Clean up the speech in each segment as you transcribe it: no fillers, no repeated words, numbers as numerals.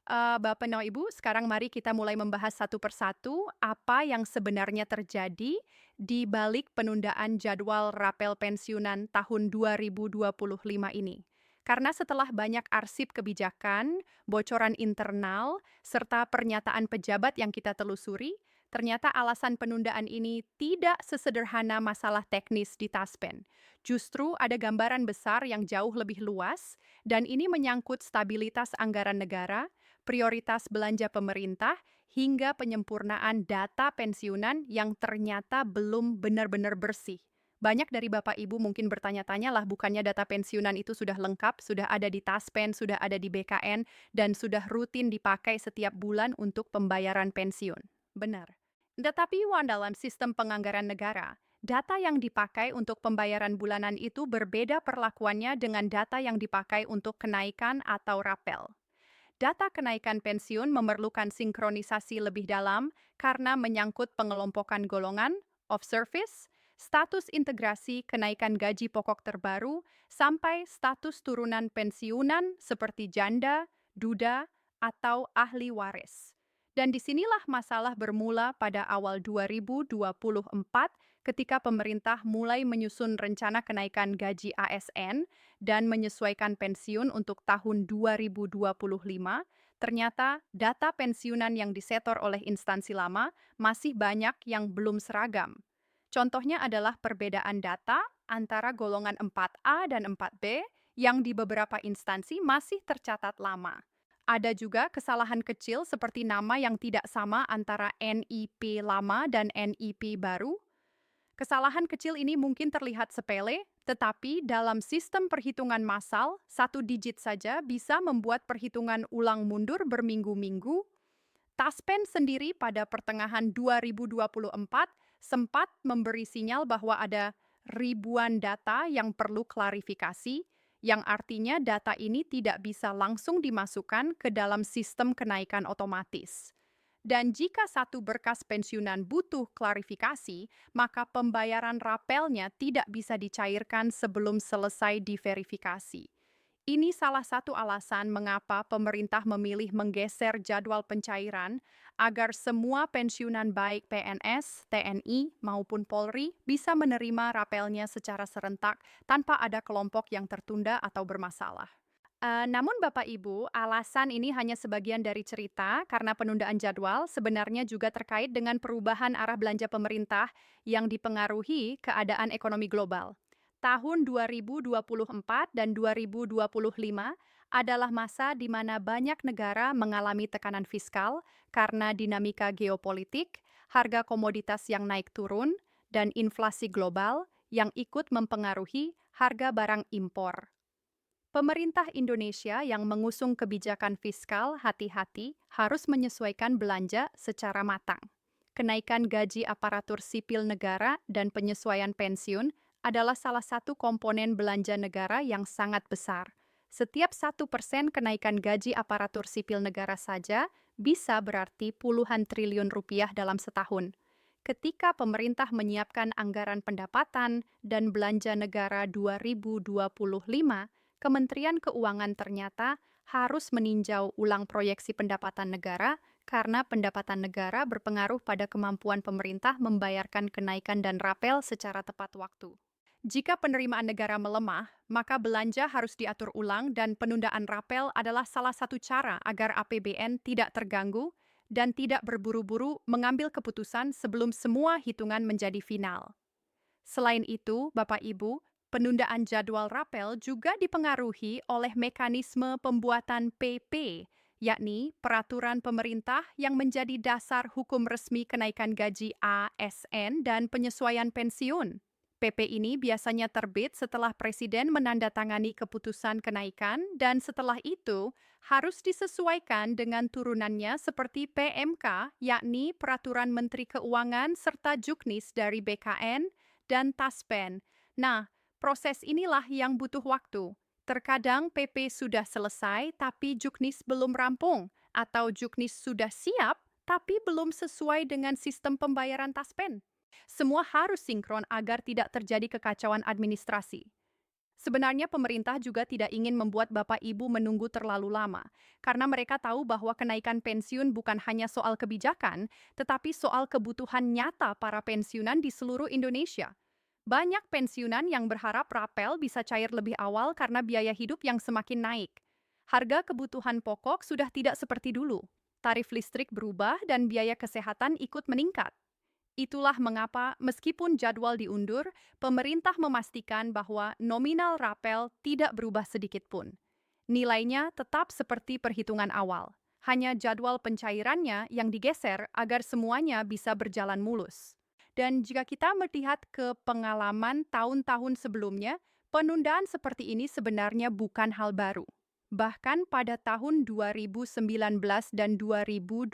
Bapak no Ibu, sekarang mari kita mulai membahas satu persatu apa yang sebenarnya terjadi di balik penundaan jadwal rapel pensiunan tahun 2025 ini. Karena setelah banyak arsip kebijakan, bocoran internal, serta pernyataan pejabat yang kita telusuri, ternyata alasan penundaan ini tidak sesederhana masalah teknis di Taspen. Justru ada gambaran besar yang jauh lebih luas, dan ini menyangkut stabilitas anggaran negara, prioritas belanja pemerintah, hingga penyempurnaan data pensiunan yang ternyata belum benar-benar bersih. Banyak dari Bapak Ibu mungkin bertanya-tanya lah, bukannya data pensiunan itu sudah lengkap, sudah ada di Taspen, sudah ada di BKN, dan sudah rutin dipakai setiap bulan untuk pembayaran pensiun. Benar. Tetapi dalam sistem penganggaran negara, data yang dipakai untuk pembayaran bulanan itu berbeda perlakuannya dengan data yang dipakai untuk kenaikan atau rapel. Data kenaikan pensiun memerlukan sinkronisasi lebih dalam karena menyangkut pengelompokan golongan, of service, status integrasi kenaikan gaji pokok terbaru, sampai status turunan pensiunan seperti janda, duda, atau ahli waris. Dan disinilah masalah bermula pada awal 2024 ketika pemerintah mulai menyusun rencana kenaikan gaji ASN dan menyesuaikan pensiun untuk tahun 2025, ternyata data pensiunan yang disetor oleh instansi lama masih banyak yang belum seragam. Contohnya adalah perbedaan data antara golongan 4A dan 4B yang di beberapa instansi masih tercatat lama. Ada juga kesalahan kecil seperti nama yang tidak sama antara NIP lama dan NIP baru. Kesalahan kecil ini mungkin terlihat sepele, tetapi dalam sistem perhitungan massal, satu digit saja bisa membuat perhitungan ulang mundur berminggu-minggu. Taspen sendiri pada pertengahan 2024 sempat memberi sinyal bahwa ada ribuan data yang perlu klarifikasi, yang artinya data ini tidak bisa langsung dimasukkan ke dalam sistem kenaikan otomatis. Dan jika satu berkas pensiunan butuh klarifikasi, maka pembayaran rapelnya tidak bisa dicairkan sebelum selesai diverifikasi. Ini salah satu alasan mengapa pemerintah memilih menggeser jadwal pencairan agar semua pensiunan baik PNS, TNI, maupun Polri bisa menerima rapelnya secara serentak tanpa ada kelompok yang tertunda atau bermasalah. Namun Bapak Ibu, alasan ini hanya sebagian dari cerita karena penundaan jadwal sebenarnya juga terkait dengan perubahan arah belanja pemerintah yang dipengaruhi keadaan ekonomi global. Tahun 2024 dan 2025 adalah masa di mana banyak negara mengalami tekanan fiskal karena dinamika geopolitik, harga komoditas yang naik turun, dan inflasi global yang ikut mempengaruhi harga barang impor. Pemerintah Indonesia yang mengusung kebijakan fiskal hati-hati harus menyesuaikan belanja secara matang. Kenaikan gaji aparatur sipil negara dan penyesuaian pensiun adalah salah satu komponen belanja negara yang sangat besar. Setiap 1% kenaikan gaji aparatur sipil negara saja bisa berarti puluhan triliun rupiah dalam setahun. Ketika pemerintah menyiapkan anggaran pendapatan dan belanja negara 2025, Kementerian Keuangan ternyata harus meninjau ulang proyeksi pendapatan negara karena pendapatan negara berpengaruh pada kemampuan pemerintah membayarkan kenaikan dan rapel secara tepat waktu. Jika penerimaan negara melemah, maka belanja harus diatur ulang dan penundaan rapel adalah salah satu cara agar APBN tidak terganggu dan tidak berburu-buru mengambil keputusan sebelum semua hitungan menjadi final. Selain itu, Bapak Ibu, penundaan jadwal rapel juga dipengaruhi oleh mekanisme pembuatan PP, yakni peraturan pemerintah yang menjadi dasar hukum resmi kenaikan gaji ASN dan penyesuaian pensiun. PP ini biasanya terbit setelah Presiden menandatangani keputusan kenaikan dan setelah itu harus disesuaikan dengan turunannya seperti PMK, yakni Peraturan Menteri Keuangan serta Juknis dari BKN dan Taspen. Nah, proses inilah yang butuh waktu. Terkadang PP sudah selesai tapi Juknis belum rampung, atau Juknis sudah siap tapi belum sesuai dengan sistem pembayaran Taspen. Semua harus sinkron agar tidak terjadi kekacauan administrasi. Sebenarnya pemerintah juga tidak ingin membuat Bapak Ibu menunggu terlalu lama, karena mereka tahu bahwa kenaikan pensiun bukan hanya soal kebijakan, tetapi soal kebutuhan nyata para pensiunan di seluruh Indonesia. Banyak pensiunan yang berharap rapel bisa cair lebih awal karena biaya hidup yang semakin naik. Harga kebutuhan pokok sudah tidak seperti dulu. Tarif listrik berubah dan biaya kesehatan ikut meningkat. Itulah mengapa, meskipun jadwal diundur, pemerintah memastikan bahwa nominal rapel tidak berubah sedikit pun. Nilainya tetap seperti perhitungan awal. Hanya jadwal pencairannya yang digeser agar semuanya bisa berjalan mulus. Dan jika kita melihat ke pengalaman tahun-tahun sebelumnya, penundaan seperti ini sebenarnya bukan hal baru. Bahkan pada tahun 2019 dan 2021,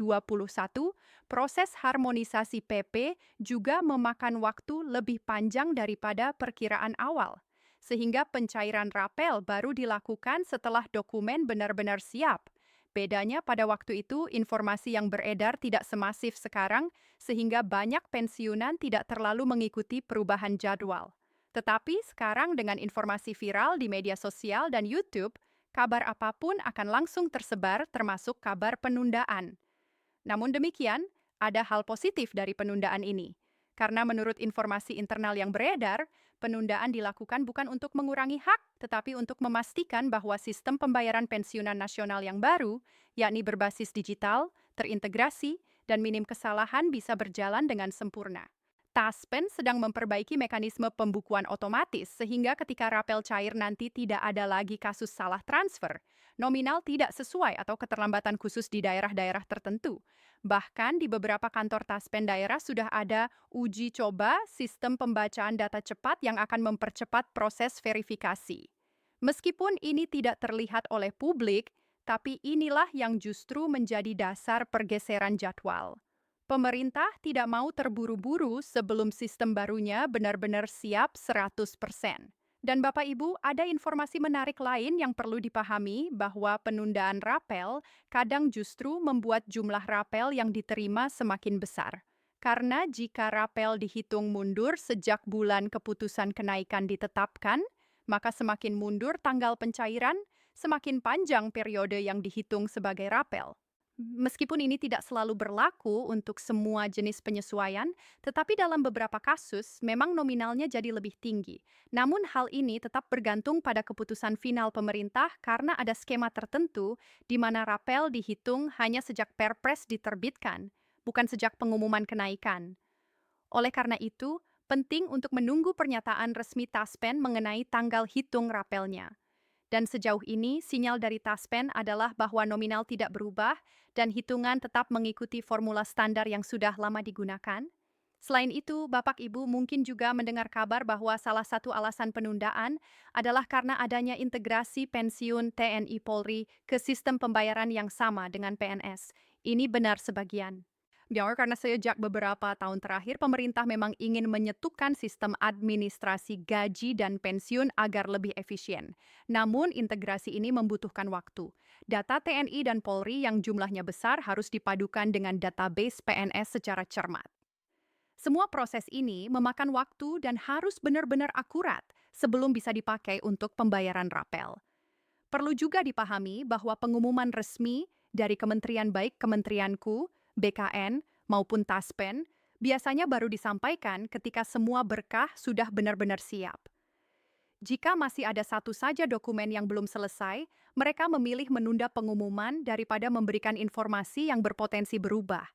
proses harmonisasi PP juga memakan waktu lebih panjang daripada perkiraan awal, sehingga pencairan rapel baru dilakukan setelah dokumen benar-benar siap. Bedanya pada waktu itu, informasi yang beredar tidak semasif sekarang, sehingga banyak pensiunan tidak terlalu mengikuti perubahan jadwal. Tetapi sekarang dengan informasi viral di media sosial dan YouTube, kabar apapun akan langsung tersebar termasuk kabar penundaan. Namun demikian, ada hal positif dari penundaan ini. Karena menurut informasi internal yang beredar, penundaan dilakukan bukan untuk mengurangi hak, tetapi untuk memastikan bahwa sistem pembayaran pensiunan nasional yang baru, yakni berbasis digital, terintegrasi, dan minim kesalahan bisa berjalan dengan sempurna. Taspen sedang memperbaiki mekanisme pembukuan otomatis sehingga ketika rapel cair nanti tidak ada lagi kasus salah transfer, nominal tidak sesuai atau keterlambatan khusus di daerah-daerah tertentu. Bahkan di beberapa kantor Taspen daerah sudah ada uji coba sistem pembacaan data cepat yang akan mempercepat proses verifikasi. Meskipun ini tidak terlihat oleh publik, tapi inilah yang justru menjadi dasar pergeseran jadwal. Pemerintah tidak mau terburu-buru sebelum sistem barunya benar-benar siap 100%. Dan Bapak Ibu, ada informasi menarik lain yang perlu dipahami bahwa penundaan rapel kadang justru membuat jumlah rapel yang diterima semakin besar. Karena jika rapel dihitung mundur sejak bulan keputusan kenaikan ditetapkan, maka semakin mundur tanggal pencairan, semakin panjang periode yang dihitung sebagai rapel. Meskipun ini tidak selalu berlaku untuk semua jenis penyesuaian, tetapi dalam beberapa kasus memang nominalnya jadi lebih tinggi. Namun hal ini tetap bergantung pada keputusan final pemerintah karena ada skema tertentu di mana rapel dihitung hanya sejak Perpres diterbitkan, bukan sejak pengumuman kenaikan. Oleh karena itu, penting untuk menunggu pernyataan resmi Taspen mengenai tanggal hitung rapelnya. Dan sejauh ini, sinyal dari Taspen adalah bahwa nominal tidak berubah dan hitungan tetap mengikuti formula standar yang sudah lama digunakan. Selain itu, Bapak Ibu mungkin juga mendengar kabar bahwa salah satu alasan penundaan adalah karena adanya integrasi pensiun TNI Polri ke sistem pembayaran yang sama dengan PNS. Ini benar sebagian. Karena sejak beberapa tahun terakhir, pemerintah memang ingin menyetukan sistem administrasi gaji dan pensiun agar lebih efisien. Namun, integrasi ini membutuhkan waktu. Data TNI dan Polri yang jumlahnya besar harus dipadukan dengan database PNS secara cermat. Semua proses ini memakan waktu dan harus benar-benar akurat sebelum bisa dipakai untuk pembayaran rapel. Perlu juga dipahami bahwa pengumuman resmi dari kementerian baik kementerianku, BKN, maupun Taspen, biasanya baru disampaikan ketika semua berkah sudah benar-benar siap. Jika masih ada satu saja dokumen yang belum selesai, mereka memilih menunda pengumuman daripada memberikan informasi yang berpotensi berubah.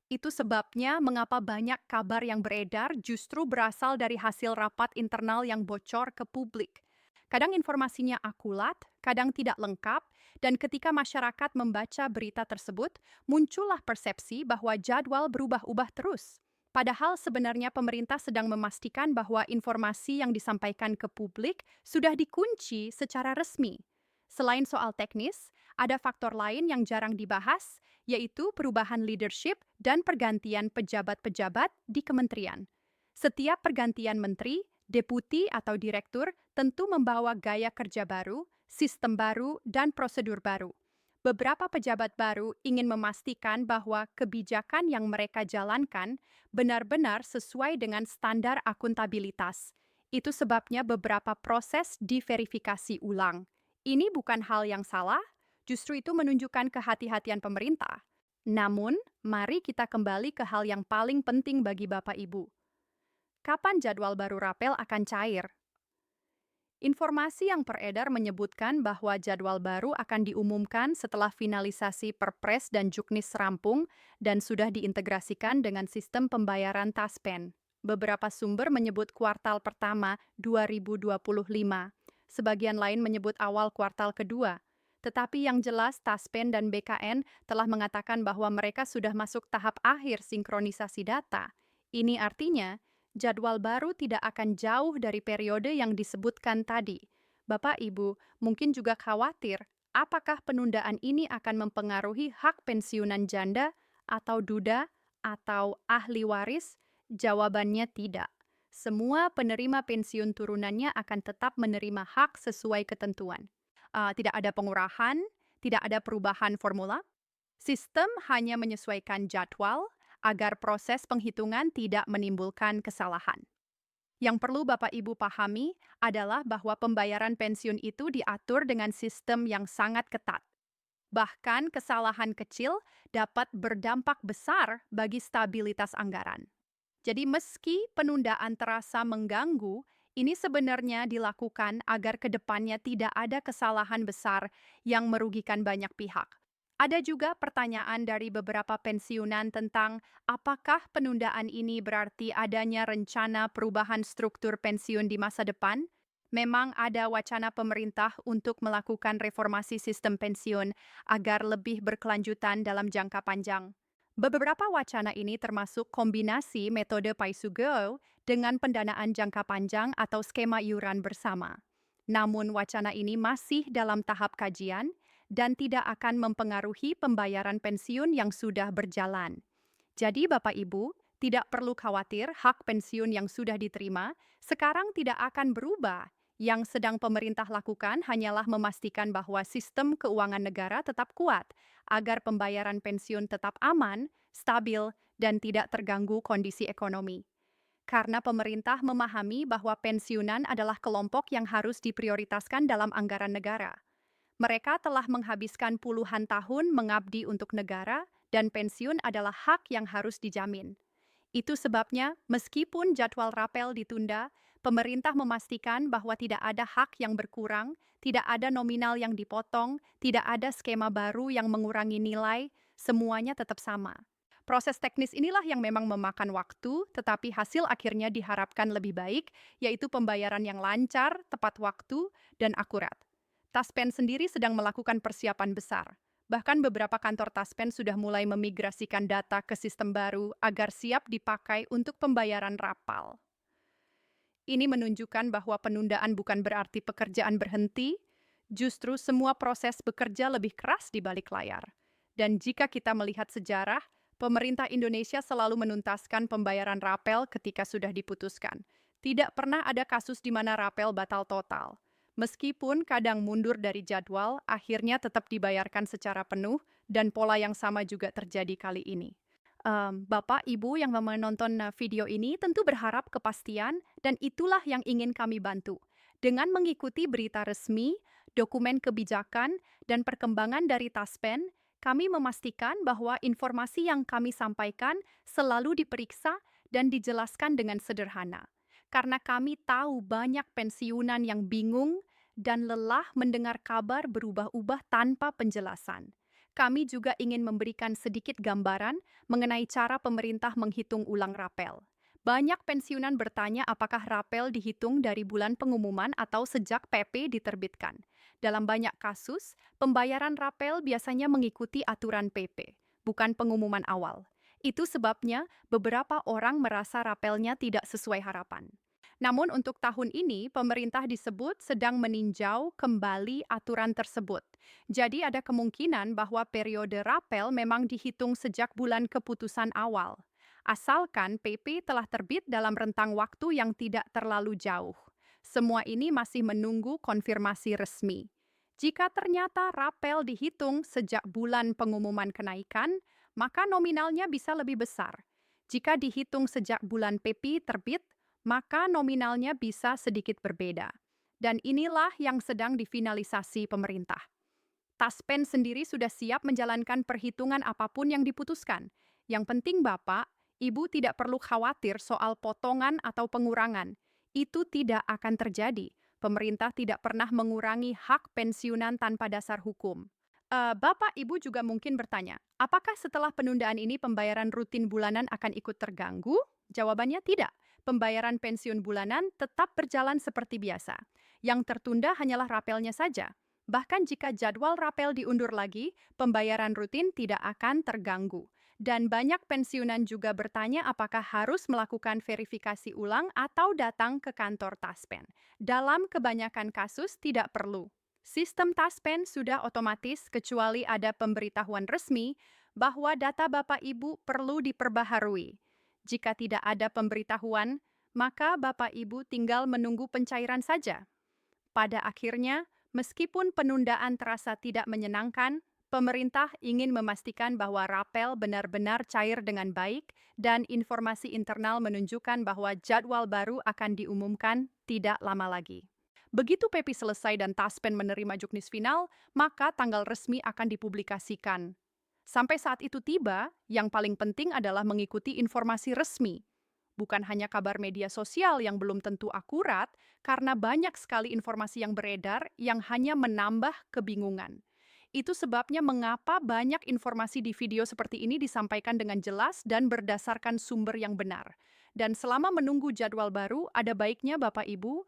Itu sebabnya mengapa banyak kabar yang beredar justru berasal dari hasil rapat internal yang bocor ke publik. Kadang informasinya akurat, kadang tidak lengkap, dan ketika masyarakat membaca berita tersebut, muncullah persepsi bahwa jadwal berubah-ubah terus. Padahal sebenarnya pemerintah sedang memastikan bahwa informasi yang disampaikan ke publik sudah dikunci secara resmi. Selain soal teknis, ada faktor lain yang jarang dibahas, yaitu perubahan leadership dan pergantian pejabat-pejabat di kementerian. Setiap pergantian menteri, deputi atau direktur tentu membawa gaya kerja baru, sistem baru, dan prosedur baru. Beberapa pejabat baru ingin memastikan bahwa kebijakan yang mereka jalankan benar-benar sesuai dengan standar akuntabilitas. Itu sebabnya beberapa proses diverifikasi ulang. Ini bukan hal yang salah, justru itu menunjukkan kehati-hatian pemerintah. Namun, mari kita kembali ke hal yang paling penting bagi Bapak Ibu. Kapan jadwal baru rapel akan cair? Informasi yang beredar menyebutkan bahwa jadwal baru akan diumumkan setelah finalisasi Perpres dan Juknis rampung dan sudah diintegrasikan dengan sistem pembayaran Taspen. Beberapa sumber menyebut kuartal pertama 2025. Sebagian lain menyebut awal kuartal kedua. Tetapi yang jelas Taspen dan BKN telah mengatakan bahwa mereka sudah masuk tahap akhir sinkronisasi data. Ini artinya jadwal baru tidak akan jauh dari periode yang disebutkan tadi. Bapak Ibu mungkin juga khawatir apakah penundaan ini akan mempengaruhi hak pensiunan janda atau duda atau ahli waris? Jawabannya tidak. Semua penerima pensiun turunannya akan tetap menerima hak sesuai ketentuan. Tidak ada pengurahan, tidak ada perubahan formula. Sistem hanya menyesuaikan jadwal agar proses penghitungan tidak menimbulkan kesalahan. Yang perlu Bapak Ibu pahami adalah bahwa pembayaran pensiun itu diatur dengan sistem yang sangat ketat. Bahkan kesalahan kecil dapat berdampak besar bagi stabilitas anggaran. Jadi meski penundaan terasa mengganggu, ini sebenarnya dilakukan agar ke depannya tidak ada kesalahan besar yang merugikan banyak pihak. Ada juga pertanyaan dari beberapa pensiunan tentang apakah penundaan ini berarti adanya rencana perubahan struktur pensiun di masa depan? Memang ada wacana pemerintah untuk melakukan reformasi sistem pensiun agar lebih berkelanjutan dalam jangka panjang. Beberapa wacana ini termasuk kombinasi metode Paisugo dengan pendanaan jangka panjang atau skema iuran bersama. Namun wacana ini masih dalam tahap kajian dan tidak akan mempengaruhi pembayaran pensiun yang sudah berjalan. Jadi Bapak Ibu, tidak perlu khawatir hak pensiun yang sudah diterima sekarang tidak akan berubah. Yang sedang pemerintah lakukan hanyalah memastikan bahwa sistem keuangan negara tetap kuat, agar pembayaran pensiun tetap aman, stabil, dan tidak terganggu kondisi ekonomi. Karena pemerintah memahami bahwa pensiunan adalah kelompok yang harus diprioritaskan dalam anggaran negara. Mereka telah menghabiskan puluhan tahun mengabdi untuk negara, dan pensiun adalah hak yang harus dijamin. Itu sebabnya, meskipun jadwal rapel ditunda, pemerintah memastikan bahwa tidak ada hak yang berkurang, tidak ada nominal yang dipotong, tidak ada skema baru yang mengurangi nilai, semuanya tetap sama. Proses teknis inilah yang memang memakan waktu, tetapi hasil akhirnya diharapkan lebih baik, yaitu pembayaran yang lancar, tepat waktu, dan akurat. Taspen sendiri sedang melakukan persiapan besar. Bahkan beberapa kantor Taspen sudah mulai memigrasikan data ke sistem baru agar siap dipakai untuk pembayaran rapal. Ini menunjukkan bahwa penundaan bukan berarti pekerjaan berhenti, justru semua proses bekerja lebih keras di balik layar. Dan jika kita melihat sejarah, pemerintah Indonesia selalu menuntaskan pembayaran rapel ketika sudah diputuskan. Tidak pernah ada kasus di mana rapel batal total. Meskipun kadang mundur dari jadwal, akhirnya tetap dibayarkan secara penuh dan pola yang sama juga terjadi kali ini. Bapak, Ibu yang menonton video ini tentu berharap kepastian dan itulah yang ingin kami bantu. Dengan mengikuti berita resmi, dokumen kebijakan, dan perkembangan dari Taspen, kami memastikan bahwa informasi yang kami sampaikan selalu diperiksa dan dijelaskan dengan sederhana. Karena kami tahu banyak pensiunan yang bingung dan lelah mendengar kabar berubah-ubah tanpa penjelasan. Kami juga ingin memberikan sedikit gambaran mengenai cara pemerintah menghitung ulang rapel. Banyak pensiunan bertanya apakah rapel dihitung dari bulan pengumuman atau sejak PP diterbitkan. Dalam banyak kasus, pembayaran rapel biasanya mengikuti aturan PP, bukan pengumuman awal. Itu sebabnya beberapa orang merasa rapelnya tidak sesuai harapan. Namun untuk tahun ini, pemerintah disebut sedang meninjau kembali aturan tersebut. Jadi ada kemungkinan bahwa periode rapel memang dihitung sejak bulan keputusan awal. Asalkan PP telah terbit dalam rentang waktu yang tidak terlalu jauh. Semua ini masih menunggu konfirmasi resmi. Jika ternyata rapel dihitung sejak bulan pengumuman kenaikan, maka nominalnya bisa lebih besar. Jika dihitung sejak bulan PP terbit, maka nominalnya bisa sedikit berbeda. Dan inilah yang sedang difinalisasi pemerintah. Taspen sendiri sudah siap menjalankan perhitungan apapun yang diputuskan. Yang penting Bapak, Ibu tidak perlu khawatir soal potongan atau pengurangan. Itu tidak akan terjadi. Pemerintah tidak pernah mengurangi hak pensiunan tanpa dasar hukum. Bapak, Ibu juga mungkin bertanya, apakah setelah penundaan ini pembayaran rutin bulanan akan ikut terganggu? Jawabannya tidak. Pembayaran pensiun bulanan tetap berjalan seperti biasa. Yang tertunda hanyalah rapelnya saja. Bahkan jika jadwal rapel diundur lagi, pembayaran rutin tidak akan terganggu. Dan banyak pensiunan juga bertanya apakah harus melakukan verifikasi ulang atau datang ke kantor Taspen. Dalam kebanyakan kasus tidak perlu. Sistem Taspen sudah otomatis kecuali ada pemberitahuan resmi bahwa data Bapak Ibu perlu diperbaharui. Jika tidak ada pemberitahuan, maka Bapak Ibu tinggal menunggu pencairan saja. Pada akhirnya, meskipun penundaan terasa tidak menyenangkan, pemerintah ingin memastikan bahwa rapel benar-benar cair dengan baik dan informasi internal menunjukkan bahwa jadwal baru akan diumumkan tidak lama lagi. Begitu PEPI selesai dan Taspen menerima juknis final, maka tanggal resmi akan dipublikasikan. Sampai saat itu tiba, yang paling penting adalah mengikuti informasi resmi. Bukan hanya kabar media sosial yang belum tentu akurat, karena banyak sekali informasi yang beredar yang hanya menambah kebingungan. Itu sebabnya mengapa banyak informasi di video seperti ini disampaikan dengan jelas dan berdasarkan sumber yang benar. Dan selama menunggu jadwal baru, ada baiknya Bapak Ibu